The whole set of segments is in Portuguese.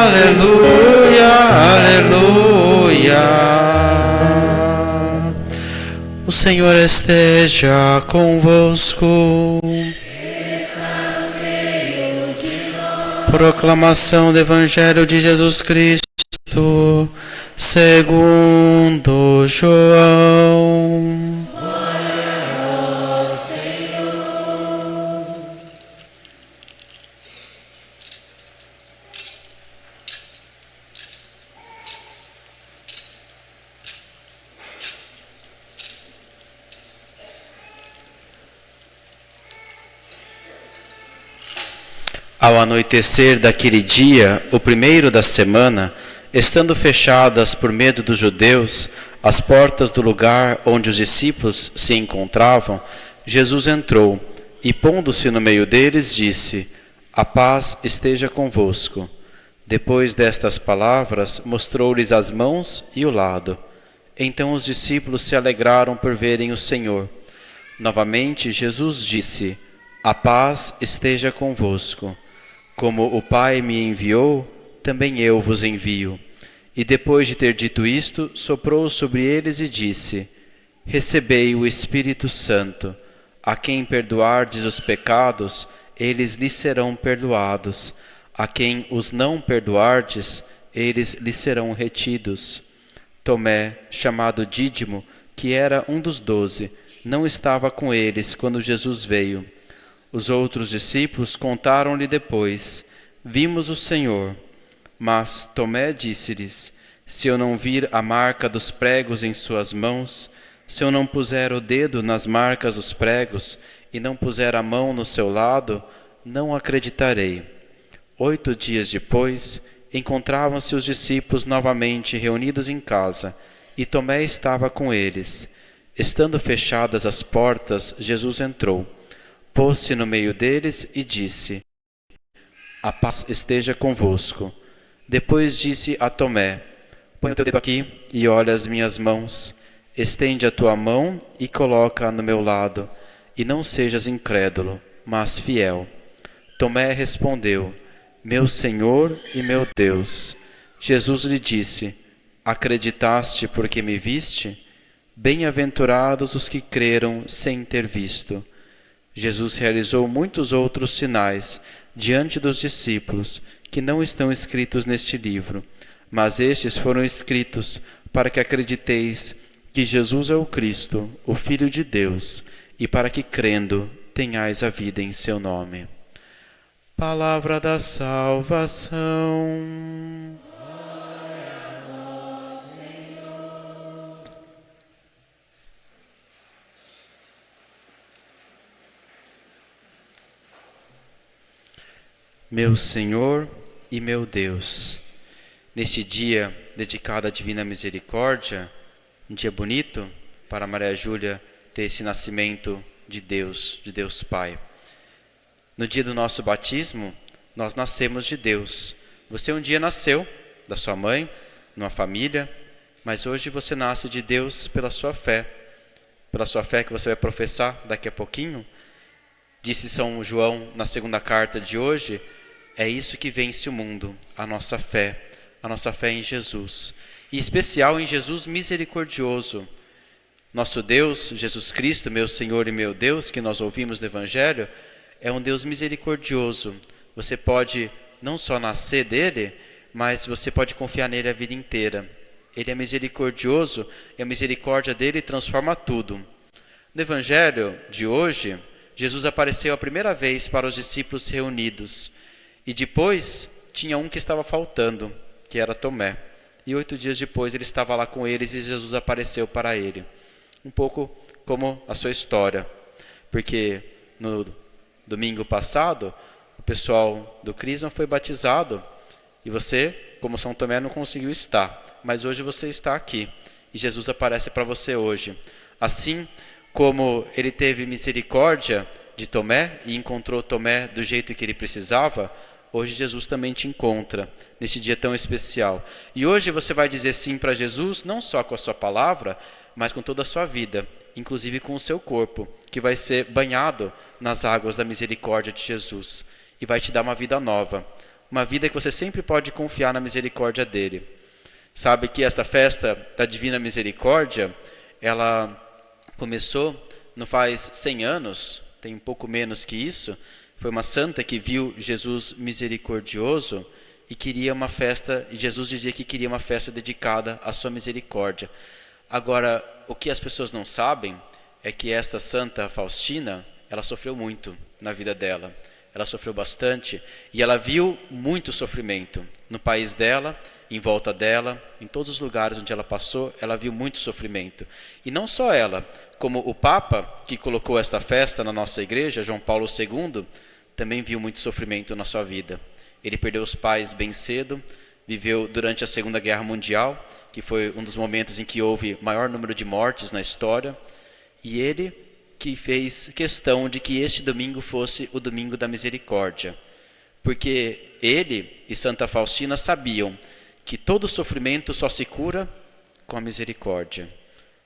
aleluia, aleluia. O Senhor esteja convosco. Proclamação do Evangelho de Jesus Cristo, segundo João. Ao anoitecer daquele dia, o primeiro da semana, estando fechadas por medo dos judeus as portas do lugar onde os discípulos se encontravam, Jesus entrou e, pondo-se no meio deles, disse: A paz esteja convosco. Depois destas palavras, mostrou-lhes as mãos e o lado. Então os discípulos se alegraram por verem o Senhor. Novamente Jesus disse: A paz esteja convosco. Como o Pai me enviou, também eu vos envio. E depois de ter dito isto, soprou sobre eles e disse: Recebei o Espírito Santo. A quem perdoardes os pecados, eles lhes serão perdoados. A quem os não perdoardes, eles lhes serão retidos. Tomé, chamado Dídimo, que era um dos 12, não estava com eles quando Jesus veio. Os outros discípulos contaram-lhe depois: Vimos o Senhor. Mas Tomé disse-lhes: Se eu não vir a marca dos pregos em suas mãos, se eu não puser o dedo nas marcas dos pregos e não puser a mão no seu lado, não acreditarei. 8 dias depois, encontravam-se os discípulos novamente reunidos em casa, e Tomé estava com eles. Estando fechadas as portas, Jesus entrou. Pôs-se no meio deles e disse: A paz esteja convosco. Depois disse a Tomé: Põe o teu dedo aqui e olha as minhas mãos. Estende a tua mão e coloca-a no meu lado. E não sejas incrédulo, mas fiel. Tomé respondeu: Meu Senhor e meu Deus. Jesus lhe disse: Acreditaste porque me viste? Bem-aventurados os que creram sem ter visto. Jesus realizou muitos outros sinais diante dos discípulos, que não estão escritos neste livro, mas estes foram escritos para que acrediteis que Jesus é o Cristo, o Filho de Deus, e para que, crendo, tenhais a vida em seu nome. Palavra da salvação. Meu Senhor e meu Deus, neste dia dedicado à Divina Misericórdia, um dia bonito para Maria Júlia ter esse nascimento de Deus Pai. No dia do nosso batismo, nós nascemos de Deus. Você um dia nasceu da sua mãe, numa família, mas hoje você nasce de Deus pela sua fé que você vai professar daqui a pouquinho. Disse São João na segunda carta de hoje: é isso que vence o mundo, a nossa fé em Jesus. E em especial em Jesus misericordioso. Nosso Deus, Jesus Cristo, meu Senhor e meu Deus, que nós ouvimos no Evangelho, é um Deus misericordioso. Você pode não só nascer dele, mas você pode confiar nele a vida inteira. Ele é misericordioso e a misericórdia dele transforma tudo. No Evangelho de hoje, Jesus apareceu a primeira vez para os discípulos reunidos. E depois tinha um que estava faltando, que era Tomé. E 8 dias depois ele estava lá com eles e Jesus apareceu para ele. Um pouco como a sua história. Porque no domingo passado, o pessoal do Crisma foi batizado. E você, como São Tomé, não conseguiu estar. Mas hoje você está aqui. E Jesus aparece para você hoje. Assim como ele teve misericórdia de Tomé e encontrou Tomé do jeito que ele precisava, hoje Jesus também te encontra, nesse dia tão especial. E hoje você vai dizer sim para Jesus, não só com a sua palavra, mas com toda a sua vida, inclusive com o seu corpo, que vai ser banhado nas águas da misericórdia de Jesus, e vai te dar uma vida nova. uma vida que você sempre pode confiar na misericórdia dele. Sabe que esta festa da Divina Misericórdia, ela começou não faz 100 anos, tem um pouco menos que isso. Foi uma santa que viu Jesus misericordioso e queria uma festa, e Jesus dizia que queria uma festa dedicada à sua misericórdia. Agora, o que as pessoas não sabem é que esta Santa Faustina, ela sofreu muito na vida dela. Ela sofreu bastante e ela viu muito sofrimento no país dela, em volta dela, em todos os lugares onde ela passou, ela viu muito sofrimento. E não só ela, como o Papa que colocou esta festa na nossa igreja, João Paulo II, também viu muito sofrimento na sua vida. Ele perdeu os pais bem cedo, viveu durante a Segunda Guerra Mundial, que foi um dos momentos em que houve maior número de mortes na história, e ele que fez questão de que este domingo fosse o domingo da misericórdia, porque ele e Santa Faustina sabiam que todo sofrimento só se cura com a misericórdia.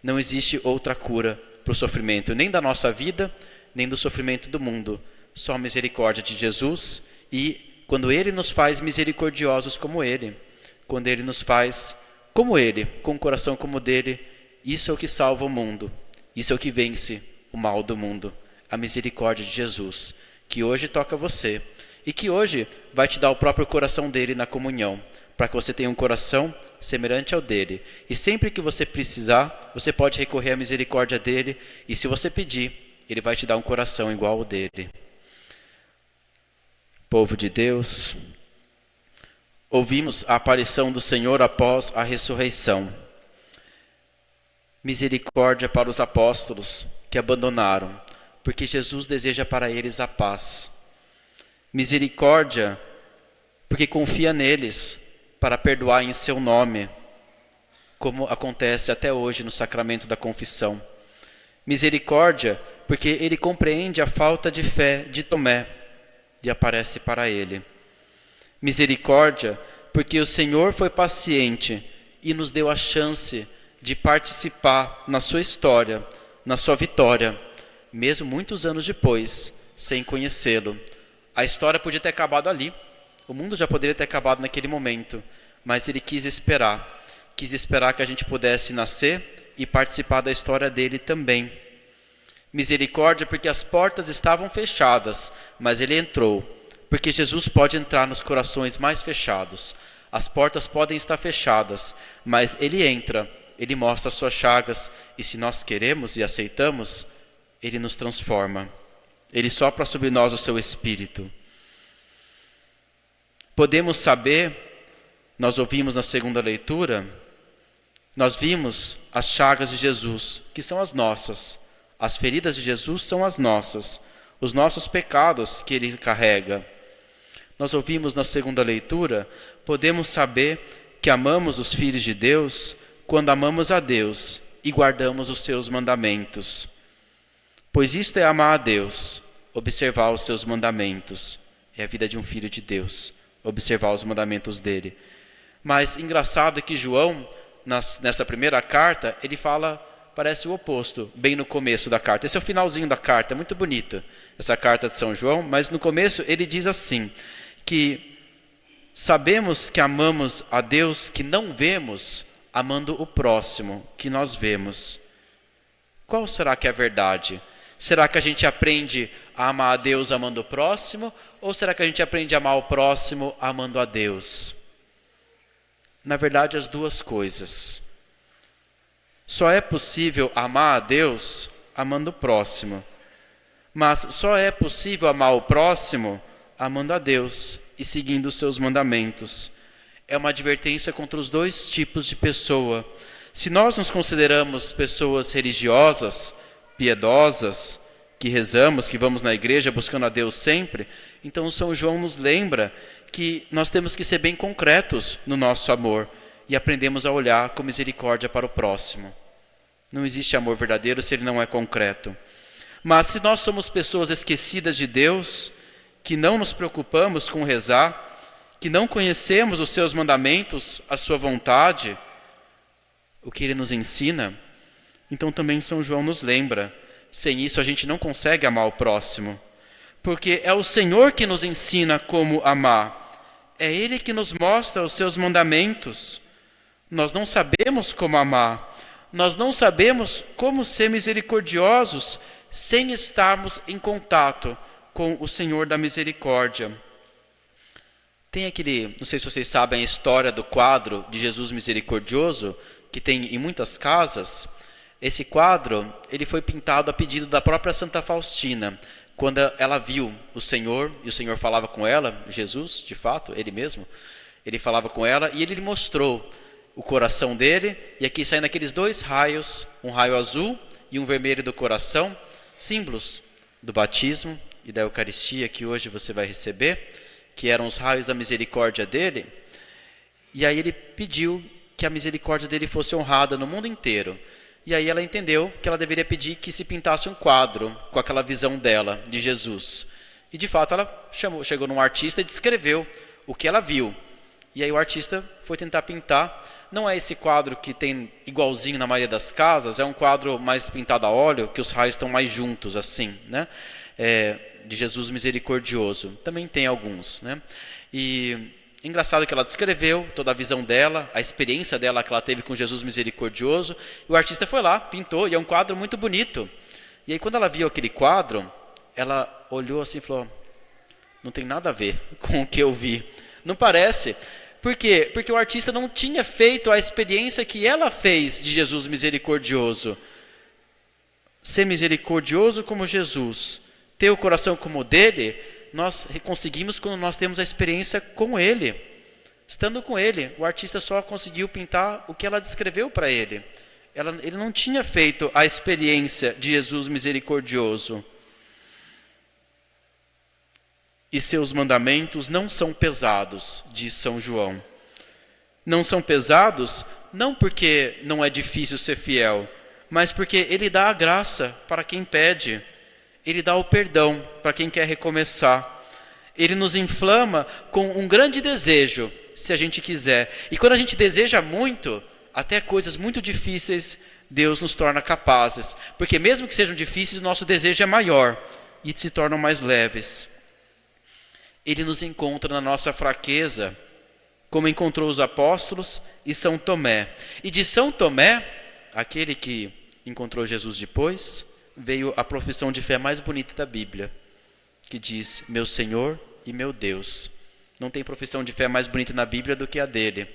Não existe outra cura para o sofrimento, nem da nossa vida, nem do sofrimento do mundo, só a misericórdia de Jesus. E quando ele nos faz misericordiosos como ele, quando ele nos faz como ele, com um coração como o dele, isso é o que salva o mundo, isso é o que vence o mal do mundo, a misericórdia de Jesus, que hoje toca você e que hoje vai te dar o próprio coração dele na comunhão, para que você tenha um coração semelhante ao dele. E sempre que você precisar, você pode recorrer à misericórdia dele, e se você pedir, ele vai te dar um coração igual ao dele. Povo de Deus, ouvimos a aparição do Senhor após a ressurreição. Misericórdia para os apóstolos que abandonaram, porque Jesus deseja para eles a paz. Misericórdia, porque confia neles para perdoar em seu nome, como acontece até hoje no sacramento da confissão. Misericórdia, porque ele compreende a falta de fé de Tomé e aparece para ele. Misericórdia, porque o Senhor foi paciente e nos deu a chance de participar na sua história, na sua vitória, mesmo muitos anos depois, sem conhecê-lo. A história podia ter acabado ali, o mundo já poderia ter acabado naquele momento, mas ele quis esperar que a gente pudesse nascer e participar da história dele também. Misericórdia, porque as portas estavam fechadas, mas ele entrou, porque Jesus pode entrar nos corações mais fechados. As portas podem estar fechadas, mas ele entra, ele mostra as suas chagas, e se nós queremos e aceitamos, ele nos transforma. Ele sopra sobre nós o seu Espírito. Podemos saber, nós ouvimos na segunda leitura, nós vimos as chagas de Jesus, que são as nossas. As feridas de Jesus são as nossas, os nossos pecados que ele carrega. Nós ouvimos na segunda leitura, podemos saber que amamos os filhos de Deus quando amamos a Deus e guardamos os seus mandamentos. Pois isto é amar a Deus, observar os seus mandamentos. É a vida de um filho de Deus, observar os mandamentos dele. Mas engraçado que João, nessa primeira carta, ele fala, parece o oposto, bem no começo da carta. Esse é o finalzinho da carta, é muito bonito, essa carta de São João, mas no começo ele diz assim, que sabemos que amamos a Deus que não vemos, amando o próximo que nós vemos. Qual será que é a verdade? Será que a gente aprende a amar a Deus amando o próximo? Ou será que a gente aprende a amar o próximo amando a Deus? Na verdade, as duas coisas. Só é possível amar a Deus amando o próximo. Mas só é possível amar o próximo amando a Deus e seguindo os seus mandamentos. É uma advertência contra os dois tipos de pessoa. Se nós nos consideramos pessoas religiosas, piedosas, que rezamos, que vamos na igreja buscando a Deus sempre, então São João nos lembra que nós temos que ser bem concretos no nosso amor e aprendemos a olhar com misericórdia para o próximo. Não existe amor verdadeiro se ele não é concreto. Mas se nós somos pessoas esquecidas de Deus, que não nos preocupamos com rezar, que não conhecemos os seus mandamentos, a sua vontade, o que ele nos ensina, então também São João nos lembra, sem isso a gente não consegue amar o próximo, porque é o Senhor que nos ensina como amar, É Ele que nos mostra os seus mandamentos. Nós não sabemos como amar. Nós não sabemos como ser misericordiosos sem estarmos em contato com o Senhor da misericórdia. Tem aquele, não sei se vocês sabem a história do quadro de Jesus misericordioso, que tem em muitas casas. Esse quadro, ele foi pintado a pedido da própria Santa Faustina, quando ela viu o Senhor, e o Senhor falava com ela, Jesus, de fato, ele mesmo, ele falava com ela, e ele lhe mostrou o coração dele, e aqui saem aqueles dois raios, um raio azul e um vermelho do coração, símbolos do batismo e da Eucaristia que hoje você vai receber, que eram os raios da misericórdia dele. E aí ele pediu que a misericórdia dele fosse honrada no mundo inteiro. E aí ela entendeu que ela deveria pedir que se pintasse um quadro com aquela visão dela, de Jesus. E de fato ela chegou num artista e descreveu o que ela viu. E aí o artista foi tentar pintar. Não é esse quadro que tem igualzinho na maioria das casas, é um quadro mais pintado a óleo, que os raios estão mais juntos assim, né? De Jesus misericordioso. Também tem alguns, né? E engraçado que ela descreveu toda a visão dela, a experiência dela que ela teve com Jesus misericordioso. E o artista foi lá, pintou, e é um quadro muito bonito. E aí quando ela viu aquele quadro, ela olhou assim e falou: não tem nada a ver com o que eu vi. Não parece. Por quê? Porque o artista não tinha feito a experiência que ela fez de Jesus misericordioso. Ser misericordioso como Jesus, ter o coração como o dele, nós conseguimos quando nós temos a experiência com ele. Estando com ele, o artista só conseguiu pintar o que ela descreveu para ele. Ele não tinha feito a experiência de Jesus misericordioso. E seus mandamentos não são pesados, diz São João. Não são pesados, não porque não é difícil ser fiel, mas porque ele dá a graça para quem pede. Ele dá o perdão para quem quer recomeçar. Ele nos inflama com um grande desejo, se a gente quiser. E quando a gente deseja muito, até coisas muito difíceis, Deus nos torna capazes. Porque mesmo que sejam difíceis, o nosso desejo é maior e se tornam mais leves. Ele nos encontra na nossa fraqueza, como encontrou os apóstolos e São Tomé. E de São Tomé, aquele que encontrou Jesus depois, veio a profissão de fé mais bonita da Bíblia, que diz: meu Senhor e meu Deus. Não tem profissão de fé mais bonita na Bíblia do que a dele,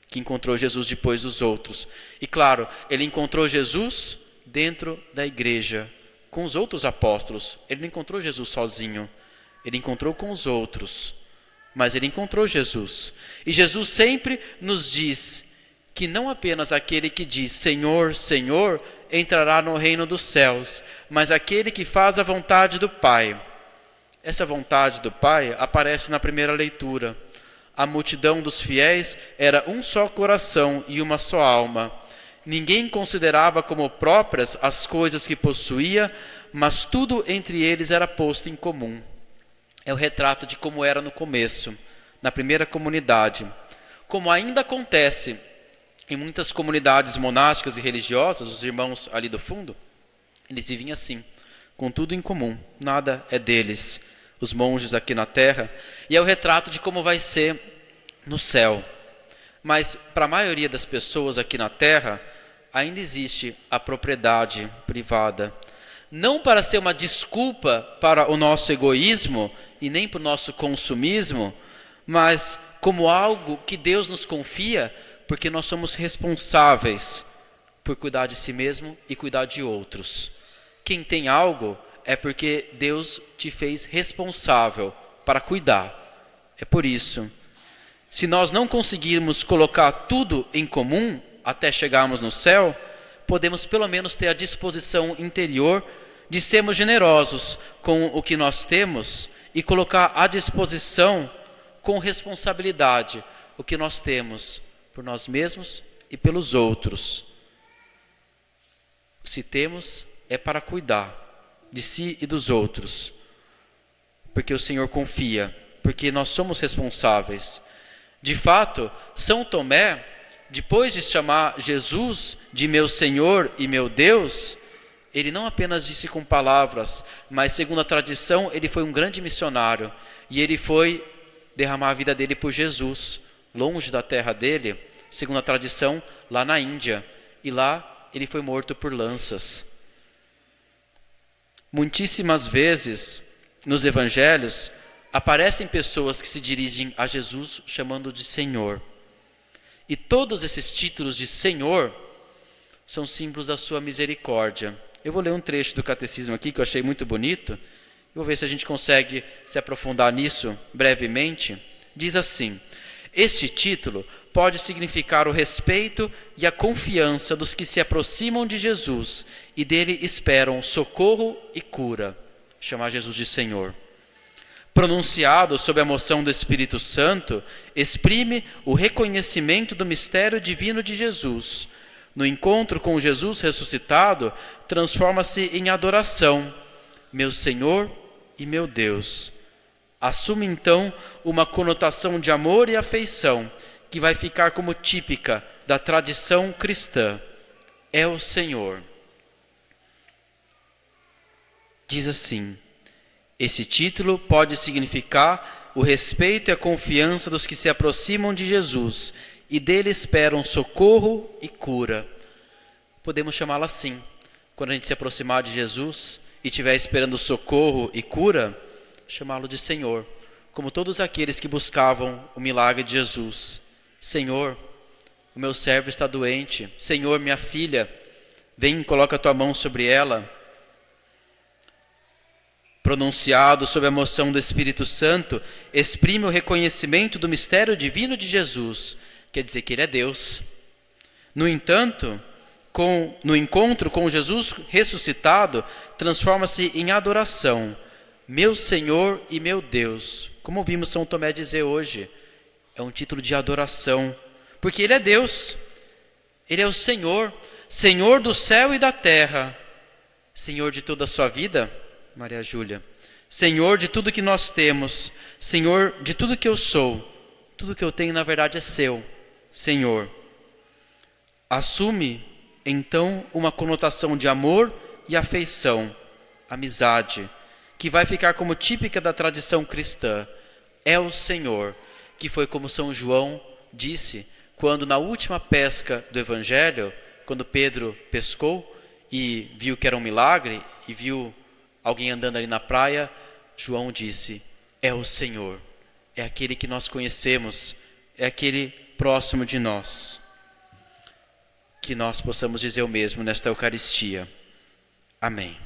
que encontrou Jesus depois dos outros. E claro, ele encontrou Jesus dentro da igreja, com os outros apóstolos. Ele não encontrou Jesus sozinho. Ele encontrou com os outros, mas ele encontrou Jesus. E Jesus sempre nos diz que não apenas aquele que diz Senhor, Senhor, entrará no reino dos céus, mas aquele que faz a vontade do Pai. Essa vontade do Pai aparece na primeira leitura. A multidão dos fiéis era um só coração e uma só alma. Ninguém considerava como próprias as coisas que possuía, mas tudo entre eles era posto em comum. É o retrato de como era no começo, na primeira comunidade. Como ainda acontece em muitas comunidades monásticas e religiosas, os irmãos ali do fundo, eles vivem assim, com tudo em comum, nada é deles, os monges aqui na terra. E é o retrato de como vai ser no céu. Mas para a maioria das pessoas aqui na terra, ainda existe a propriedade privada. Não para ser uma desculpa para o nosso egoísmo e nem para o nosso consumismo, mas como algo que Deus nos confia, porque nós somos responsáveis por cuidar de si mesmo e cuidar de outros. Quem tem algo é porque Deus te fez responsável para cuidar. É por isso. Se nós não conseguirmos colocar tudo em comum até chegarmos no céu, podemos pelo menos ter a disposição interior de sermos generosos com o que nós temos e colocar à disposição com responsabilidade o que nós temos por nós mesmos e pelos outros. Se temos, é para cuidar de si e dos outros, porque o Senhor confia, porque nós somos responsáveis. De fato, São Tomé, depois de chamar Jesus de meu Senhor e meu Deus, ele não apenas disse com palavras, mas segundo a tradição, ele foi um grande missionário. E ele foi derramar a vida dele por Jesus, longe da terra dele, segundo a tradição, lá na Índia. E lá ele foi morto por lanças. Muitíssimas vezes, nos evangelhos, aparecem pessoas que se dirigem a Jesus chamando de Senhor. E todos esses títulos de Senhor são símbolos da sua misericórdia. Eu vou ler um trecho do catecismo aqui que eu achei muito bonito. Vou ver se a gente consegue se aprofundar nisso brevemente. Diz assim: este título pode significar o respeito e a confiança dos que se aproximam de Jesus e dele esperam socorro e cura. Chamar Jesus de Senhor. Pronunciado sob a moção do Espírito Santo, exprime o reconhecimento do mistério divino de Jesus. No encontro com Jesus ressuscitado, transforma-se em adoração. Meu Senhor e meu Deus. Assume então uma conotação de amor e afeição, que vai ficar como típica da tradição cristã. É o Senhor. Diz assim: esse título pode significar o respeito e a confiança dos que se aproximam de Jesus e dele esperam socorro e cura. Podemos chamá-lo assim. Quando a gente se aproximar de Jesus e estiver esperando socorro e cura, chamá-lo de Senhor, como todos aqueles que buscavam o milagre de Jesus. Senhor, o meu servo está doente. Senhor, minha filha, vem e coloca a tua mão sobre ela. Pronunciado sob a moção do Espírito Santo, exprime o reconhecimento do mistério divino de Jesus, quer dizer que ele é Deus. No entanto, no encontro com Jesus ressuscitado, transforma-se em adoração. Meu Senhor e meu Deus. Como ouvimos São Tomé dizer hoje, é um título de adoração, porque ele é Deus. Ele é o Senhor, Senhor do céu e da terra. Senhor de toda a sua vida, Maria Júlia. Senhor de tudo que nós temos. Senhor de tudo que eu sou. Tudo que eu tenho, na verdade, é seu. Senhor. Assume, então, uma conotação de amor e afeição, amizade, que vai ficar como típica da tradição cristã. É o Senhor, que foi como São João disse, quando na última pesca do Evangelho, quando Pedro pescou e viu que era um milagre, e viu alguém andando ali na praia, João disse: é o Senhor, é aquele que nós conhecemos, é aquele próximo de nós. Que nós possamos dizer o mesmo nesta Eucaristia. Amém.